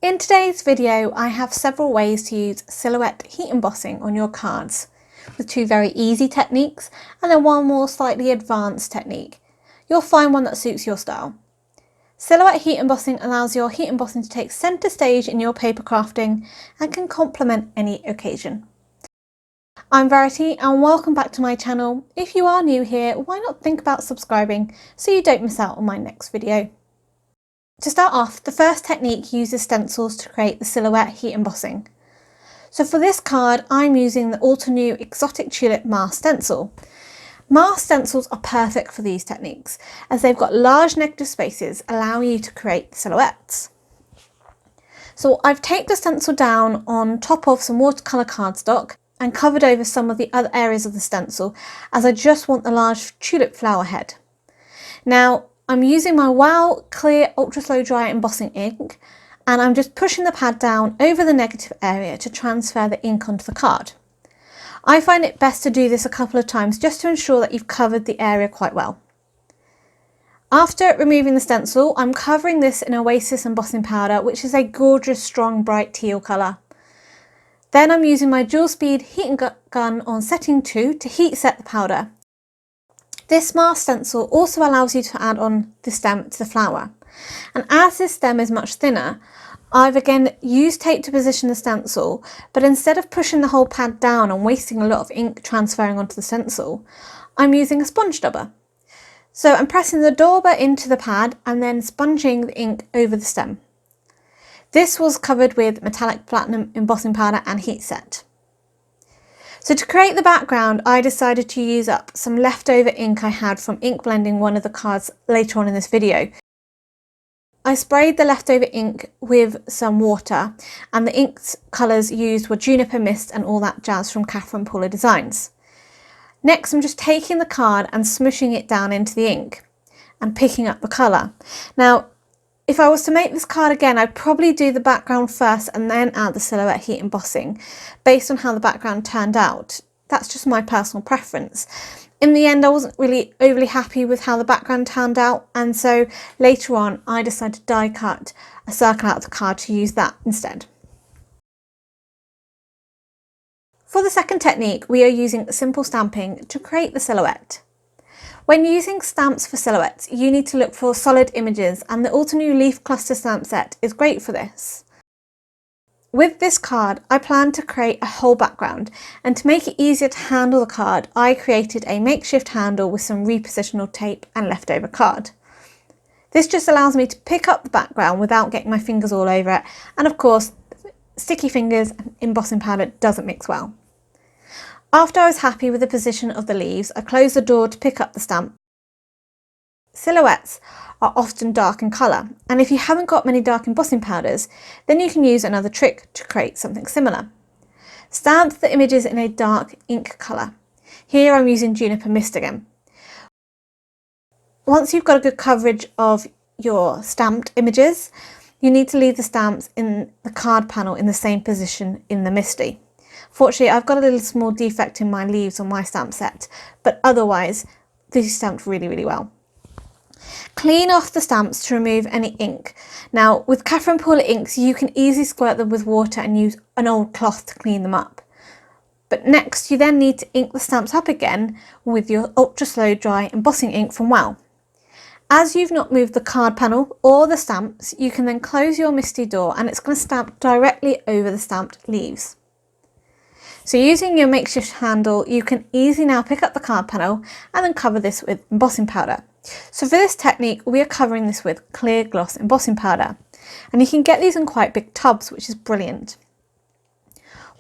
In today's video, I have several ways to use silhouette heat embossing on your cards, with two very easy techniques and then one more slightly advanced technique. You'll find one that suits your style. Silhouette heat embossing allows your heat embossing to take centre stage in your paper crafting and can complement any occasion. I'm Verity and welcome back to my channel. If you are new here, why not think about subscribing so you don't miss out on my next video. To start off, the first technique uses stencils to create the silhouette heat embossing. So for this card, I'm using the Altenew Exotic Tulip Mask Stencil. Mask stencils are perfect for these techniques, as they've got large negative spaces allowing you to create the silhouettes. So I've taped the stencil down on top of some watercolour cardstock and covered over some of the other areas of the stencil, as I just want the large tulip flower head. Now, I'm using my Wow Clear Ultra Slow Dry Embossing ink, and I'm just pushing the pad down over the negative area to transfer the ink onto the card. I find it best to do this a couple of times just to ensure that you've covered the area quite well. After removing the stencil, I'm covering this in Oasis embossing powder, which is a gorgeous strong bright teal colour. Then I'm using my dual speed heating gun on setting 2 to heat set the powder. This mask stencil also allows you to add on the stem to the flower, and as this stem is much thinner, I've again used tape to position the stencil, but instead of pushing the whole pad down and wasting a lot of ink transferring onto the stencil, I'm using a sponge dauber. So I'm pressing the dauber into the pad and then sponging the ink over the stem. This was covered with metallic platinum embossing powder and heat set. So to create the background, I decided to use up some leftover ink I had from ink blending one of the cards later on in this video. I sprayed the leftover ink with some water, and the ink colours used were Juniper Mist and all that jazz from Catherine Paula Designs. Next, I'm just taking the card and smushing it down into the ink and picking up the colour. Now, if I was to make this card again, I'd probably do the background first and then add the silhouette heat embossing, based on how the background turned out. That's just my personal preference. In the end, I wasn't really overly happy with how the background turned out, and so later on I decided to die cut a circle out of the card to use that instead. For the second technique, we are using simple stamping to create the silhouette. When using stamps for silhouettes, you need to look for solid images, and the Altenew Leaf Cluster stamp set is great for this. With this card, I plan to create a whole background, and to make it easier to handle the card, I created a makeshift handle with some repositional tape and leftover card. This just allows me to pick up the background without getting my fingers all over it, and of course, sticky fingers and embossing powder doesn't mix well. After I was happy with the position of the leaves, I closed the door to pick up the stamp. Silhouettes are often dark in colour, and if you haven't got many dark embossing powders, then you can use another trick to create something similar. Stamp the images in a dark ink colour. Here I'm using Juniper Mist again. Once you've got a good coverage of your stamped images, you need to leave the stamps in the card panel in the same position in the Misty. Fortunately, I've got a little small defect in my leaves on my stamp set, but otherwise these stamped really well. Clean off the stamps to remove any ink. Now, with Catherine Paula inks, you can easily squirt them with water and use an old cloth to clean them up. But next, you then need to ink the stamps up again with your ultra slow dry embossing ink from Wow. As you've not moved the card panel or the stamps, you can then close your Misty door and it's going to stamp directly over the stamped leaves. So using your makeshift handle, you can easily now pick up the card panel and then cover this with embossing powder. So for this technique, we are covering this with clear gloss embossing powder, and you can get these in quite big tubs, which is brilliant.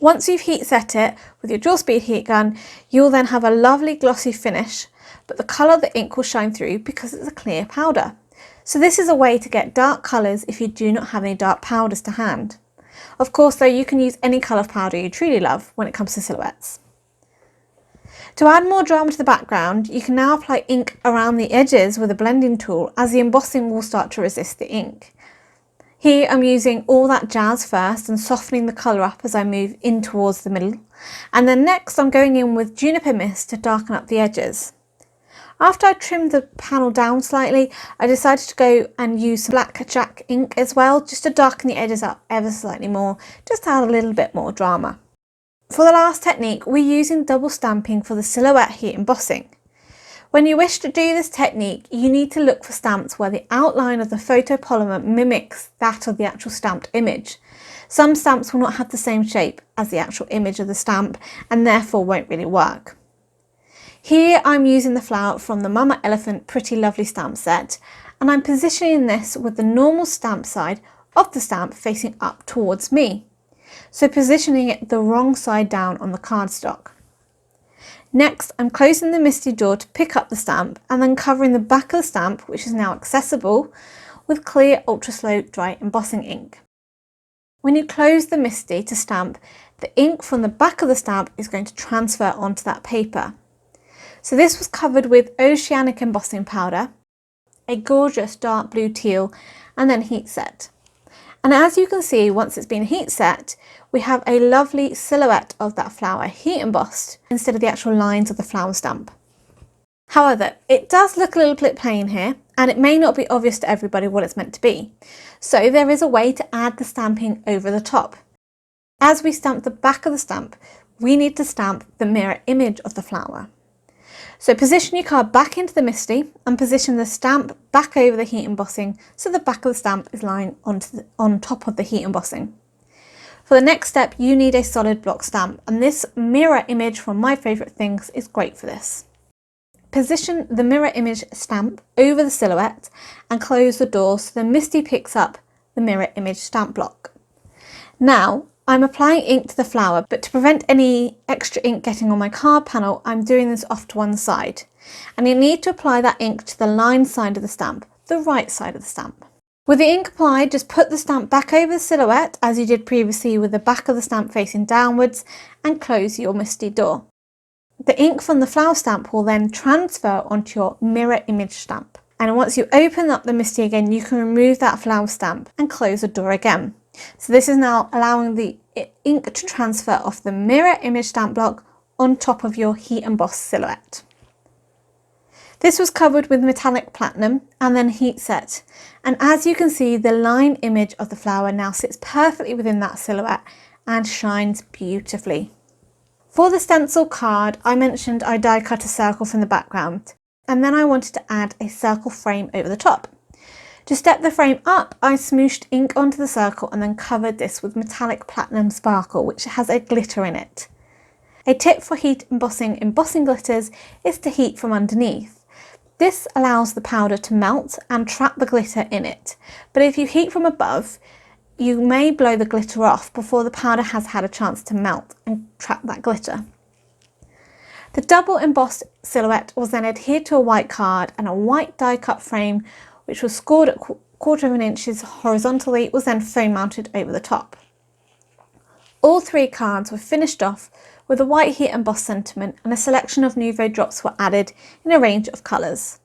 Once you've heat set it with your dual speed heat gun, you'll then have a lovely glossy finish, but the colour of the ink will shine through because it's a clear powder. So this is a way to get dark colours if you do not have any dark powders to hand. Of course though, you can use any colour of powder you truly love when it comes to silhouettes. To add more drama to the background, you can now apply ink around the edges with a blending tool, as the embossing will start to resist the ink. Here I'm using all that jazz first and softening the colour up as I move in towards the middle, and then next I'm going in with Juniper Mist to darken up the edges. After I trimmed the panel down slightly, I decided to go and use some blackjack ink as well, just to darken the edges up ever slightly more, just to add a little bit more drama. For the last technique, we're using double stamping for the silhouette heat embossing. When you wish to do this technique, you need to look for stamps where the outline of the photopolymer mimics that of the actual stamped image. Some stamps will not have the same shape as the actual image of the stamp and therefore won't really work. Here I'm using the flower from the Mama Elephant Pretty Lovely stamp set, and I'm positioning this with the normal stamp side of the stamp facing up towards me, so positioning it the wrong side down on the cardstock. Next, I'm closing the MISTI door to pick up the stamp and then covering the back of the stamp, which is now accessible, with clear ultra slow dry embossing ink. When you close the MISTI to stamp, the ink from the back of the stamp is going to transfer onto that paper. So this was covered with Oceanic embossing powder, a gorgeous dark blue teal, and then heat set. And as you can see, once it's been heat set, we have a lovely silhouette of that flower heat embossed instead of the actual lines of the flower stamp. However, it does look a little bit plain here, and it may not be obvious to everybody what it's meant to be. So there is a way to add the stamping over the top. As we stamp the back of the stamp, we need to stamp the mirror image of the flower. So position your card back into the MISTI and position the stamp back over the heat embossing so the back of the stamp is lying on top of the heat embossing. For the next step, you need a solid block stamp, and this mirror image from My Favourite Things is great for this. Position the mirror image stamp over the silhouette and close the door so the MISTI picks up the mirror image stamp block. Now, I'm applying ink to the flower, but to prevent any extra ink getting on my card panel, I'm doing this off to one side. And you need to apply that ink to the line side of the stamp, the right side of the stamp. With the ink applied, just put the stamp back over the silhouette as you did previously with the back of the stamp facing downwards and close your MISTI door. The ink from the flower stamp will then transfer onto your mirror image stamp. And once you open up the MISTI again, you can remove that flower stamp and close the door again. So this is now allowing the ink to transfer off the mirror image stamp block on top of your heat embossed silhouette. This was covered with metallic platinum and then heat set, and as you can see, the line image of the flower now sits perfectly within that silhouette and shines beautifully. For the stencil card, I mentioned I die cut a circle from the background, and then I wanted to add a circle frame over the top. To step the frame up, I smooshed ink onto the circle and then covered this with metallic platinum sparkle, which has a glitter in it. A tip for heat embossing glitters is to heat from underneath. This allows the powder to melt and trap the glitter in it, but if you heat from above, you may blow the glitter off before the powder has had a chance to melt and trap that glitter. The double embossed silhouette was then adhered to a white card, and a white die cut frame, which was scored at 1/4 inches horizontally, was then foam mounted over the top. All 3 cards were finished off with a white heat embossed sentiment, and a selection of Nouveau drops were added in a range of colours.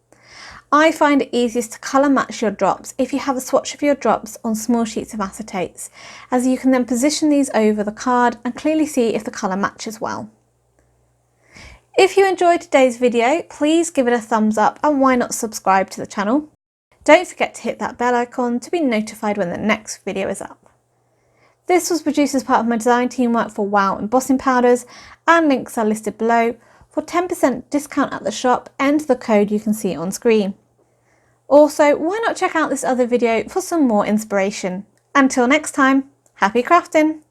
I find it easiest to colour match your drops if you have a swatch of your drops on small sheets of acetates, as you can then position these over the card and clearly see if the colour matches well. If you enjoyed today's video, please give it a thumbs up, and why not subscribe to the channel. Don't forget to hit that bell icon to be notified when the next video is up. This was produced as part of my design teamwork for Wow Embossing Powders, and links are listed below. For 10% discount at the shop, enter the code you can see on screen. Also, why not check out this other video for some more inspiration. Until next time, happy crafting!